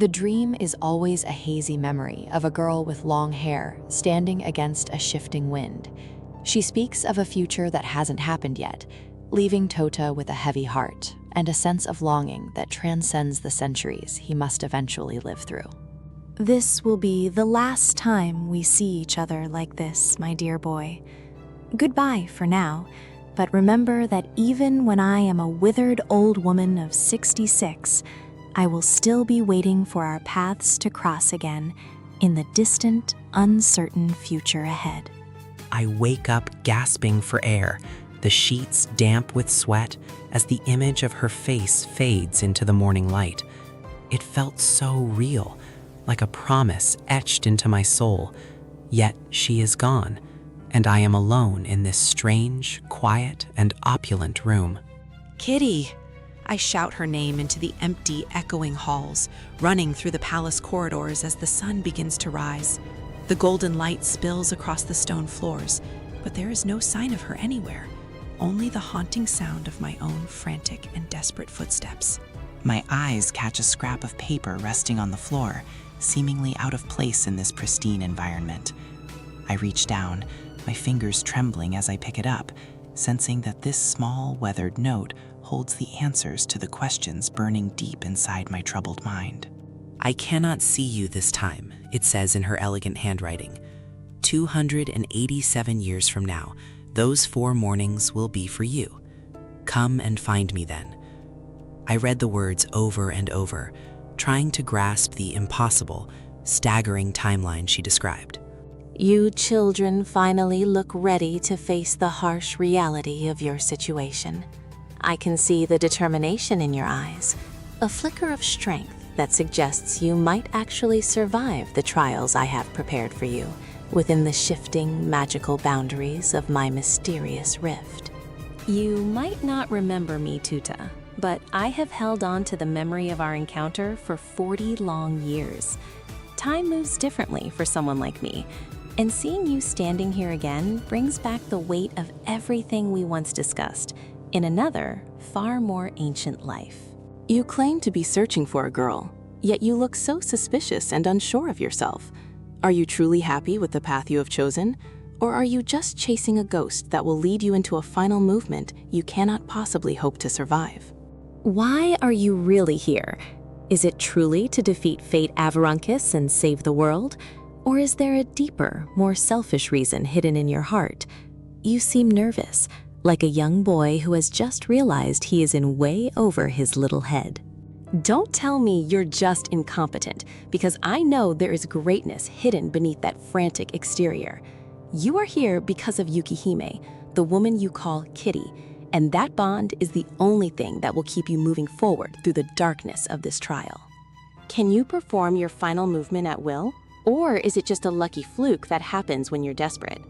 The dream is always a hazy memory of a girl with long hair standing against a shifting wind. She speaks of a future that hasn't happened yet, leaving Tota with a heavy heart and a sense of longing that transcends the centuries he must eventually live through. This will be the last time we see each other like this, my dear boy. Goodbye for now, but remember that even when I am a withered old woman of 66, I will still be waiting for our paths to cross again in the distant, uncertain future ahead. I wake up gasping for air, the sheets damp with sweat as the image of her face fades into the morning light. It felt so real, like a promise etched into my soul. Yet she is gone, and I am alone in this strange, quiet, and opulent room. Kitty! I shout her name into the empty, echoing halls, running through the palace corridors as the sun begins to rise. The golden light spills across the stone floors, but there is no sign of her anywhere, only the haunting sound of my own frantic and desperate footsteps. My eyes catch a scrap of paper resting on the floor, seemingly out of place in this pristine environment. I reach down, my fingers trembling as I pick it up, sensing that this small, weathered note holds the answers to the questions burning deep inside my troubled mind. I cannot see you this time, it says in her elegant handwriting. 287 years from now, those 4 mornings will be for you. Come and find me then. I read the words over and over, trying to grasp the impossible, staggering timeline she described. You children finally look ready to face the harsh reality of your situation. I can see the determination in your eyes, a flicker of strength that suggests you might actually survive the trials I have prepared for you within the shifting, magical boundaries of my mysterious rift. You might not remember me, Tota, but I have held on to the memory of our encounter for 40 long years. Time moves differently for someone like me, and seeing you standing here again brings back the weight of everything we once discussed in another, far more ancient life. You claim to be searching for a girl, yet you look so suspicious and unsure of yourself. Are you truly happy with the path you have chosen? Or are you just chasing a ghost that will lead you into a final movement you cannot possibly hope to survive? Why are you really here? Is it truly to defeat Fate Avarankis and save the world? Or is there a deeper, more selfish reason hidden in your heart? You seem nervous, like a young boy who has just realized he is in way over his little head. Don't tell me you're just incompetent, because I know there is greatness hidden beneath that frantic exterior. You are here because of Yukihime, the woman you call Kitty, and that bond is the only thing that will keep you moving forward through the darkness of this trial. Can you perform your final movement at will? Or is it just a lucky fluke that happens when you're desperate?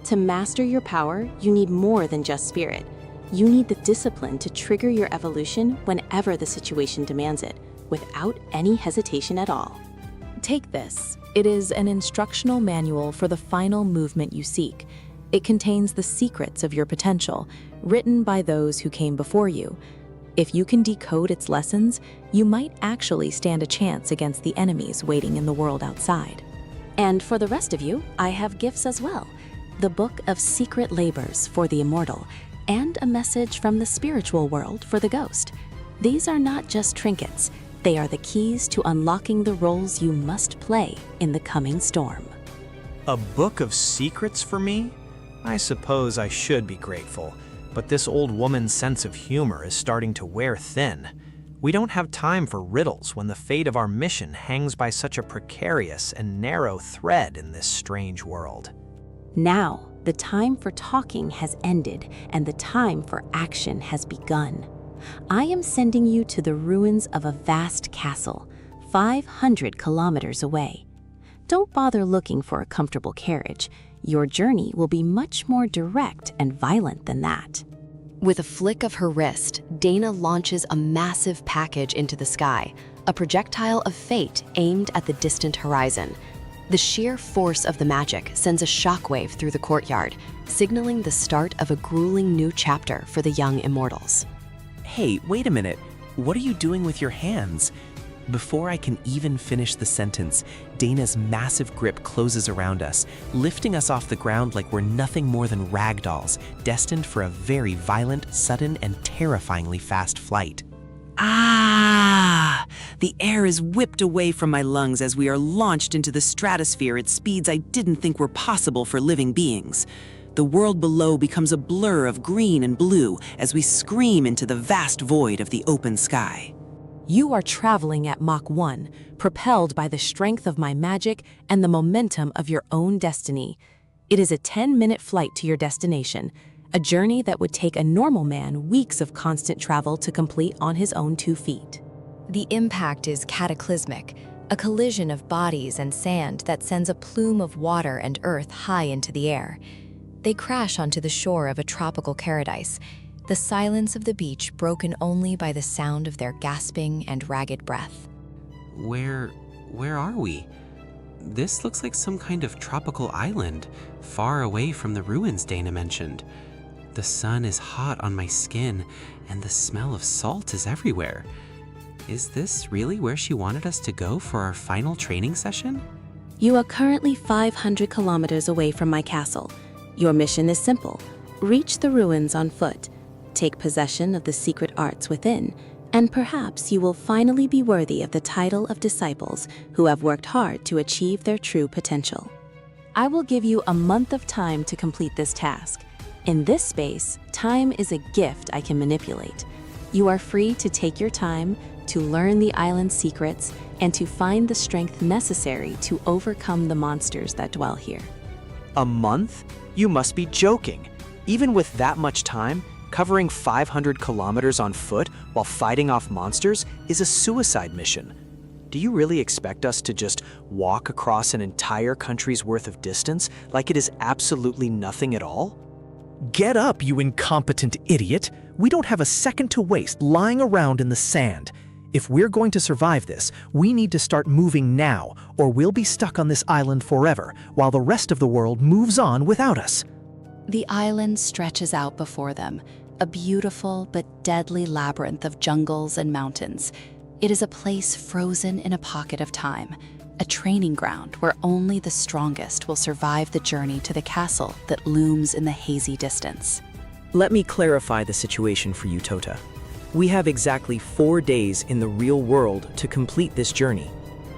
To master your power, you need more than just spirit. You need the discipline to trigger your evolution whenever the situation demands it, without any hesitation at all. Take this. It is an instructional manual for the final movement you seek. It contains the secrets of your potential, written by those who came before you. If you can decode its lessons, you might actually stand a chance against the enemies waiting in the world outside. And for the rest of you, I have gifts as well. The Book of Secret Labors for the Immortal, and a message from the spiritual world for the ghost. These are not just trinkets, they are the keys to unlocking the roles you must play in the coming storm. A book of secrets for me? I suppose I should be grateful, but this old woman's sense of humor is starting to wear thin. We don't have time for riddles when the fate of our mission hangs by such a precarious and narrow thread in this strange world. Now, the time for talking has ended and the time for action has begun. I am sending you to the ruins of a vast castle, 500 kilometers away. Don't bother looking for a comfortable carriage. Your journey will be much more direct and violent than that. With a flick of her wrist, Dana launches a massive package into the sky, a projectile of fate aimed at the distant horizon. The sheer force of the magic sends a shockwave through the courtyard, signaling the start of a grueling new chapter for the young immortals. Hey, wait a minute. What are you doing with your hands? Before I can even finish the sentence, Dana's massive grip closes around us, lifting us off the ground like we're nothing more than rag dolls, destined for a very violent, sudden, and terrifyingly fast flight. Ah! The air is whipped away from my lungs as we are launched into the stratosphere at speeds I didn't think were possible for living beings. The world below becomes a blur of green and blue as we scream into the vast void of the open sky. You are traveling at Mach 1, propelled by the strength of my magic and the momentum of your own destiny. It is a 10-minute flight to your destination, a journey that would take a normal man weeks of constant travel to complete on his own 2 feet. The impact is cataclysmic, a collision of bodies and sand that sends a plume of water and earth high into the air. They crash onto the shore of a tropical paradise, the silence of the beach broken only by the sound of their gasping and ragged breath. Where are we? This looks like some kind of tropical island, far away from the ruins Dana mentioned. The sun is hot on my skin, and the smell of salt is everywhere. Is this really where she wanted us to go for our final training session? You are currently 500 kilometers away from my castle. Your mission is simple. Reach the ruins on foot. Take possession of the secret arts within, and perhaps you will finally be worthy of the title of disciples who have worked hard to achieve their true potential. I will give you a month of time to complete this task. In this space, time is a gift I can manipulate. You are free to take your time, to learn the island's secrets, and to find the strength necessary to overcome the monsters that dwell here. A month? You must be joking. Even with that much time, covering 500 kilometers on foot while fighting off monsters is a suicide mission. Do you really expect us to just walk across an entire country's worth of distance like it is absolutely nothing at all? Get up, you incompetent idiot! We don't have a second to waste lying around in the sand. If we're going to survive this, we need to start moving now, or we'll be stuck on this island forever, while the rest of the world moves on without us. The island stretches out before them, a beautiful but deadly labyrinth of jungles and mountains. It is a place frozen in a pocket of time, a training ground where only the strongest will survive the journey to the castle that looms in the hazy distance. Let me clarify the situation for you, Tota. We have exactly 4 days in the real world to complete this journey.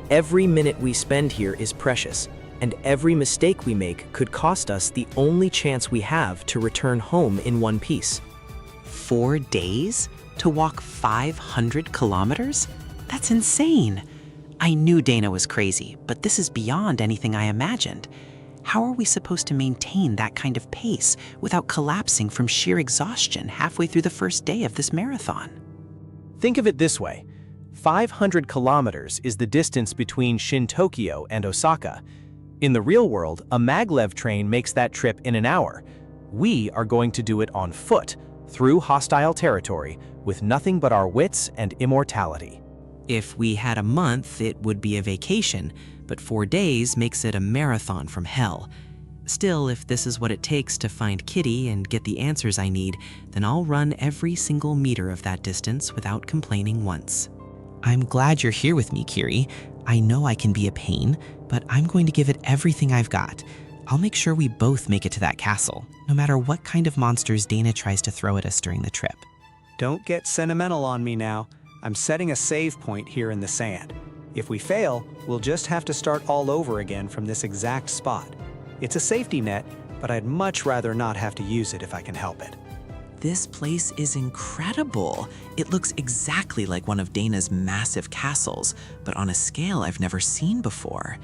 Every minute we spend here is precious, and every mistake we make could cost us the only chance we have to return home in one piece. 4 days? To walk 500 kilometers? That's insane. I knew Dana was crazy, but this is beyond anything I imagined. How are we supposed to maintain that kind of pace without collapsing from sheer exhaustion halfway through the first day of this marathon? Think of it this way. 500 kilometers is the distance between Shin-Tokyo and Osaka. In the real world, a maglev train makes that trip in an hour. We are going to do it on foot, through hostile territory, with nothing but our wits and immortality. If we had a month, it would be a vacation, but 4 days makes it a marathon from hell. Still, if this is what it takes to find Kitty and get the answers I need, then I'll run every single meter of that distance without complaining once. I'm glad you're here with me, Kiri. I know I can be a pain, but I'm going to give it everything I've got. I'll make sure we both make it to that castle, no matter what kind of monsters Dana tries to throw at us during the trip. Don't get sentimental on me now. I'm setting a save point here in the sand. If we fail, we'll just have to start all over again from this exact spot. It's a safety net, but I'd much rather not have to use it if I can help it. This place is incredible. It looks exactly like one of Dana's massive castles, but on a scale I've never seen before.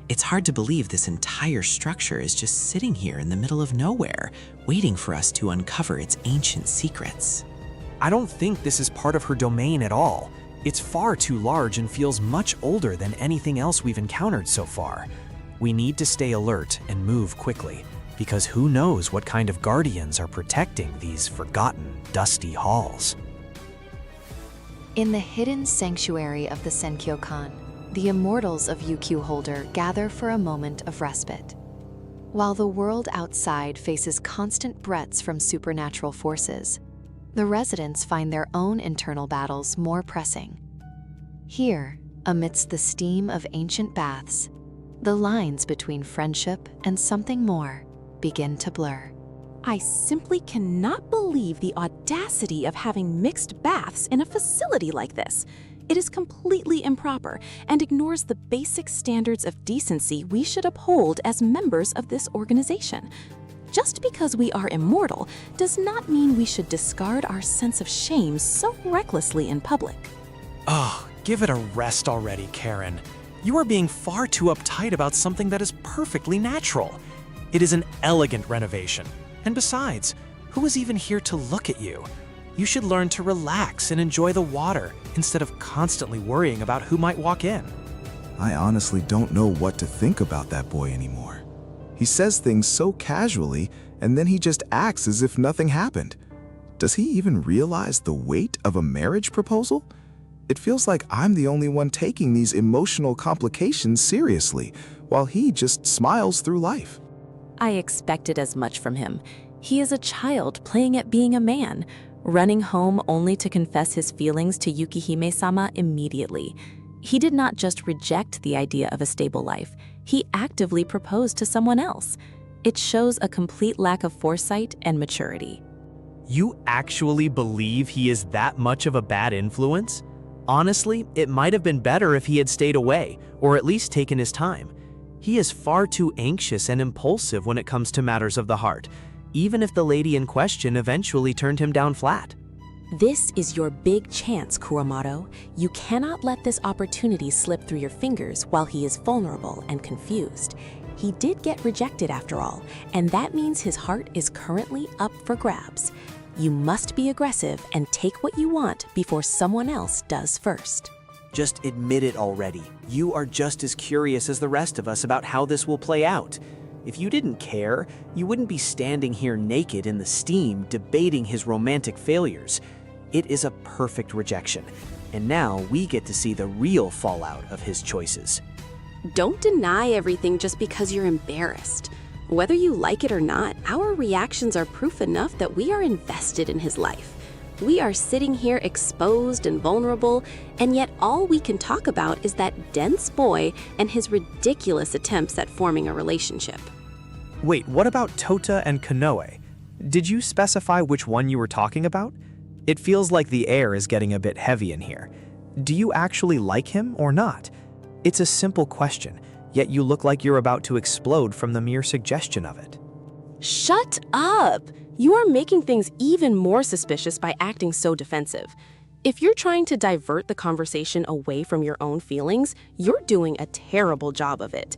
It's hard to believe this entire structure is just sitting here in the middle of nowhere, waiting for us to uncover its ancient secrets. I don't think this is part of her domain at all. It's far too large and feels much older than anything else we've encountered so far. We need to stay alert and move quickly, because who knows what kind of guardians are protecting these forgotten, dusty halls. In the hidden sanctuary of the Senkyokan, the immortals of UQ Holder gather for a moment of respite. While the world outside faces constant threats from supernatural forces, the residents find their own internal battles more pressing. Here, Amidst the steam of ancient baths, the lines between friendship and something more begin to blur. I simply cannot believe the audacity of having mixed baths in a facility like this. It is completely improper and ignores the basic standards of decency we should uphold as members of this organization. Just because we are immortal does not mean we should discard our sense of shame so recklessly in public. Oh, give it a rest already, Karen. You are being far too uptight about something that is perfectly natural. It is an elegant renovation. And besides, who is even here to look at you? You should learn to relax and enjoy the water instead of constantly worrying about who might walk in. I honestly don't know what to think about that boy anymore. He says things so casually, and then he just acts as if nothing happened. Does he even realize the weight of a marriage proposal? It feels like I'm the only one taking these emotional complications seriously, while he just smiles through life. I expected as much from him. He is a child playing at being a man, running home only to confess his feelings to Yukihime-sama immediately. He did not just reject the idea of a stable life, he actively proposed to someone else. It shows a complete lack of foresight and maturity. You actually believe he is that much of a bad influence? Honestly, it might have been better if he had stayed away, or at least taken his time. He is far too anxious and impulsive when it comes to matters of the heart, even if the lady in question eventually turned him down flat. This is your big chance, Kuramato. You cannot let this opportunity slip through your fingers while he is vulnerable and confused. He did get rejected after all, and that means his heart is currently up for grabs. You must be aggressive and take what you want before someone else does first. Just admit it already. You are just as curious as the rest of us about how this will play out. If you didn't care, you wouldn't be standing here naked in the steam debating his romantic failures. It is a perfect rejection, and now we get to see the real fallout of his choices. Don't deny everything just because you're embarrassed. Whether you like it or not, our reactions are proof enough that we are invested in his life. We are sitting here exposed and vulnerable, and yet all we can talk about is that dense boy and his ridiculous attempts at forming a relationship. Wait, what about Tota and Konoe? Did you specify which one you were talking about? It feels like the air is getting a bit heavy in here. Do you actually like him or not? It's a simple question, yet you look like you're about to explode from the mere suggestion of it. Shut up! You are making things even more suspicious by acting so defensive. If you're trying to divert the conversation away from your own feelings, you're doing a terrible job of it.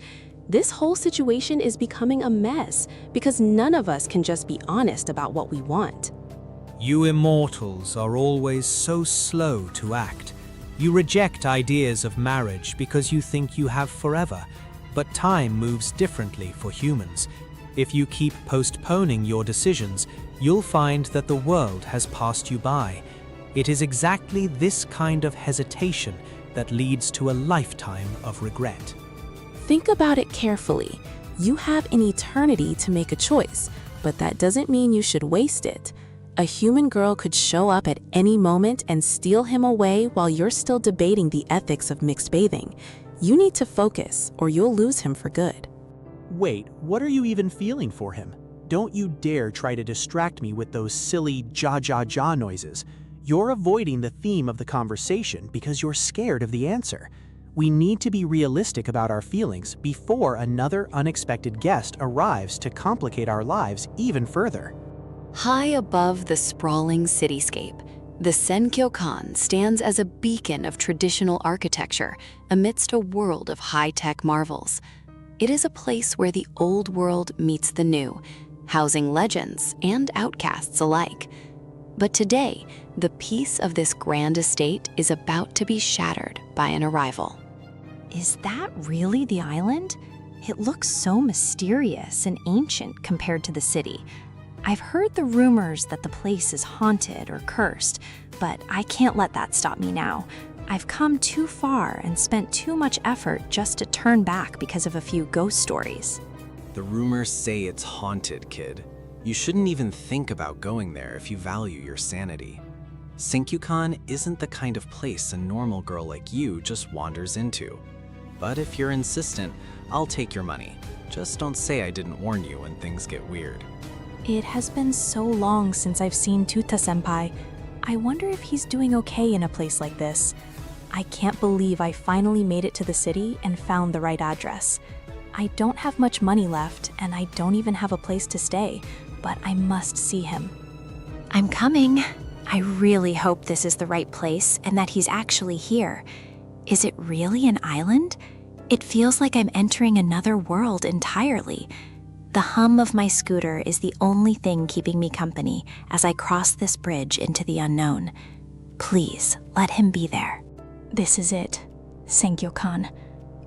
This whole situation is becoming a mess because none of us can just be honest about what we want. You immortals are always so slow to act. You reject ideas of marriage because you think you have forever, but time moves differently for humans. If you keep postponing your decisions, you'll find that the world has passed you by. It is exactly this kind of hesitation that leads to a lifetime of regret. Think about it carefully. You have an eternity to make a choice, but that doesn't mean you should waste it. A human girl could show up at any moment and steal him away while you're still debating the ethics of mixed bathing. You need to focus, or you'll lose him for good. Wait, what are you even feeling for him? Don't you dare try to distract me with those silly ja noises. You're avoiding the theme of the conversation because you're scared of the answer. We need to be realistic about our feelings before another unexpected guest arrives to complicate our lives even further. High above the sprawling cityscape, the Senkyokan stands as a beacon of traditional architecture amidst a world of high-tech marvels. It is a place where the old world meets the new, housing legends and outcasts alike. But today, the peace of this grand estate is about to be shattered by an arrival. Is that really the island? It looks so mysterious and ancient compared to the city. I've heard the rumors that the place is haunted or cursed, but I can't let that stop me now. I've come too far and spent too much effort just to turn back because of a few ghost stories. The rumors say it's haunted, kid. You shouldn't even think about going there if you value your sanity. Senkyukan isn't the kind of place a normal girl like you just wanders into. But if you're insistent, I'll take your money. Just don't say I didn't warn you when things get weird. It has been so long since I've seen Tota-senpai. I wonder if he's doing okay in a place like this. I can't believe I finally made it to the city and found the right address. I don't have much money left, and I don't even have a place to stay, but I must see him. I'm coming. I really hope this is the right place and that he's actually here. Is it really an island? It feels like I'm entering another world entirely. The hum of my scooter is the only thing keeping me company as I cross this bridge into the unknown. Please, let him be there. This is it, Senkyukan.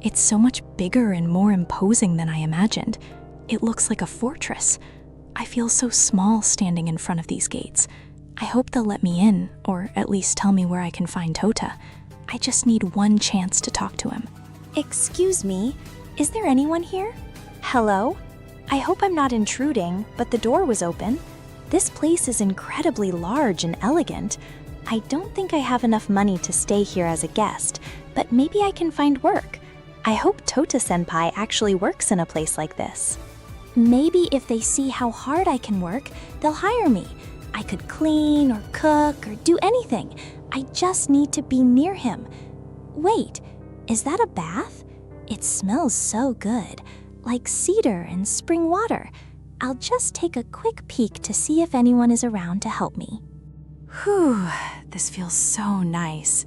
It's so much bigger and more imposing than I imagined. It looks like a fortress. I feel so small standing in front of these gates. I hope they'll let me in, or at least tell me where I can find Tota. I just need one chance to talk to him. Excuse me, is there anyone here? Hello? I hope I'm not intruding, but the door was open. This place is incredibly large and elegant. I don't think I have enough money to stay here as a guest, but maybe I can find work. I hope Tota-senpai actually works in a place like this. Maybe if they see how hard I can work, they'll hire me. I could clean or cook or do anything. I just need to be near him. Wait, is that a bath? It smells so good, like cedar and spring water. I'll just take a quick peek to see if anyone is around to help me. Whew, this feels so nice.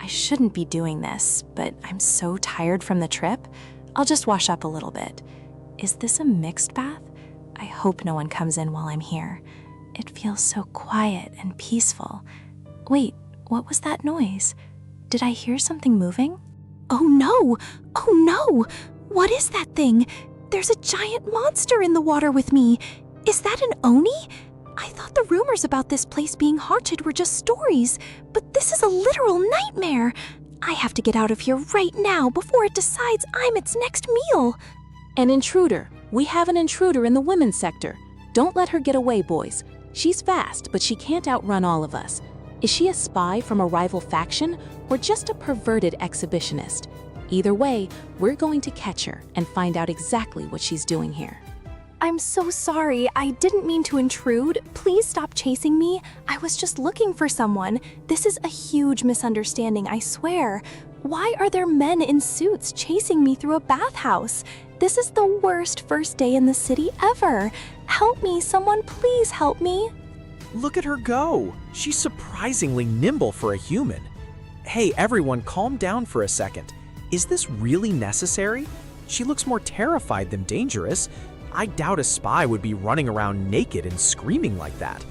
I shouldn't be doing this, but I'm so tired from the trip. I'll just wash up a little bit. Is this a mixed bath? I hope no one comes in while I'm here. It feels so quiet and peaceful. Wait, what was that noise? Did I hear something moving? Oh no! Oh no! What is that thing? There's a giant monster in the water with me. Is that an oni? I thought the rumors about this place being haunted were just stories, but this is a literal nightmare. I have to get out of here right now before it decides I'm its next meal. An intruder. We have an intruder in the women's sector. Don't let her get away, boys. She's fast, but she can't outrun all of us. Is she a spy from a rival faction or just a perverted exhibitionist? Either way, we're going to catch her and find out exactly what she's doing here. I'm so sorry. I didn't mean to intrude. Please stop chasing me. I was just looking for someone. This is a huge misunderstanding, I swear. Why are there men in suits chasing me through a bathhouse? This is the worst first day in the city ever. Help me, someone please help me. Look at her go! She's surprisingly nimble for a human. Hey, everyone, calm down for a second. Is this really necessary? She looks more terrified than dangerous. I doubt a spy would be running around naked and screaming like that.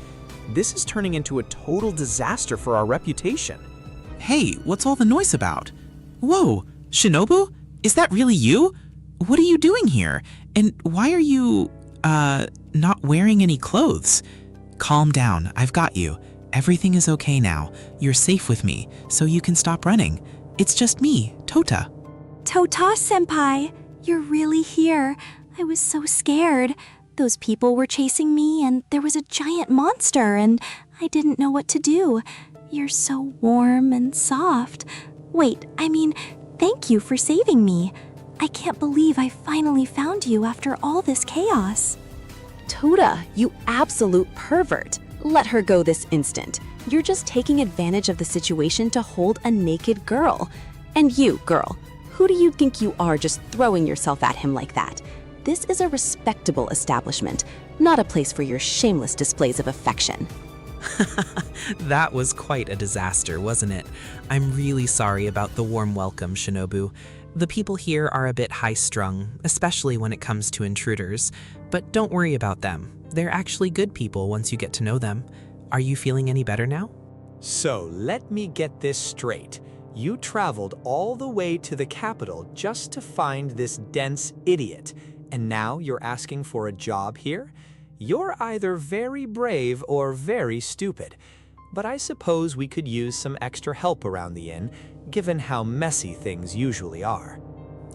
This is turning into a total disaster for our reputation. Hey, what's all the noise about? Whoa, Shinobu? Is that really you? What are you doing here? And why are you, not wearing any clothes? Calm down, I've got you. Everything is okay now. You're safe with me, so you can stop running. It's just me, Tota. Tota-senpai, you're really here. I was so scared. Those people were chasing me, and there was a giant monster, and I didn't know what to do. You're so warm and soft. Wait, thank you for saving me. I can't believe I finally found you after all this chaos. Tota, you absolute pervert. Let her go this instant. You're just taking advantage of the situation to hold a naked girl. And you, girl, who do you think you are just throwing yourself at him like that? This is a respectable establishment, not a place for your shameless displays of affection. That was quite a disaster, wasn't it? I'm really sorry about the warm welcome, Shinobu. The people here are a bit high-strung, especially when it comes to intruders, but don't worry about them. They're actually good people once you get to know them. Are you feeling any better now? So let me get this straight. You traveled all the way to the capital just to find this dense idiot, and now you're asking for a job here? You're either very brave or very stupid. But I suppose we could use some extra help around the inn, given how messy things usually are.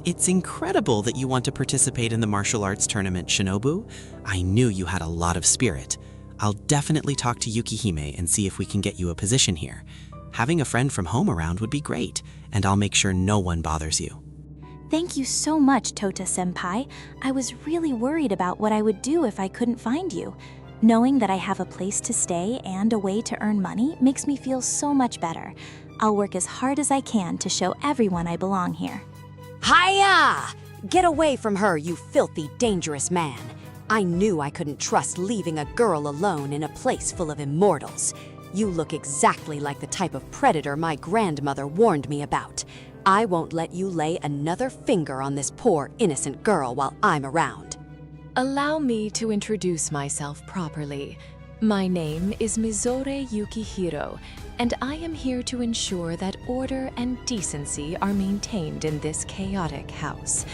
It's incredible that you want to participate in the martial arts tournament, Shinobu. I knew you had a lot of spirit. I'll definitely talk to Yukihime and see if we can get you a position here. Having a friend from home around would be great, and I'll make sure no one bothers you. Thank you so much, Tota-senpai. I was really worried about what I would do if I couldn't find you. Knowing that I have a place to stay and a way to earn money makes me feel so much better. I'll work as hard as I can to show everyone I belong here. Hiya! Get away from her, you filthy, dangerous man. I knew I couldn't trust leaving a girl alone in a place full of immortals. You look exactly like the type of predator my grandmother warned me about. I won't let you lay another finger on this poor, innocent girl while I'm around. Allow me to introduce myself properly. My name is Mizore Yukihiro, and I am here to ensure that order and decency are maintained in this chaotic house.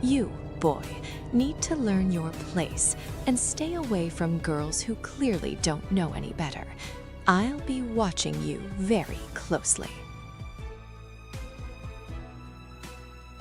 You, boy, need to learn your place and stay away from girls who clearly don't know any better. I'll be watching you very closely.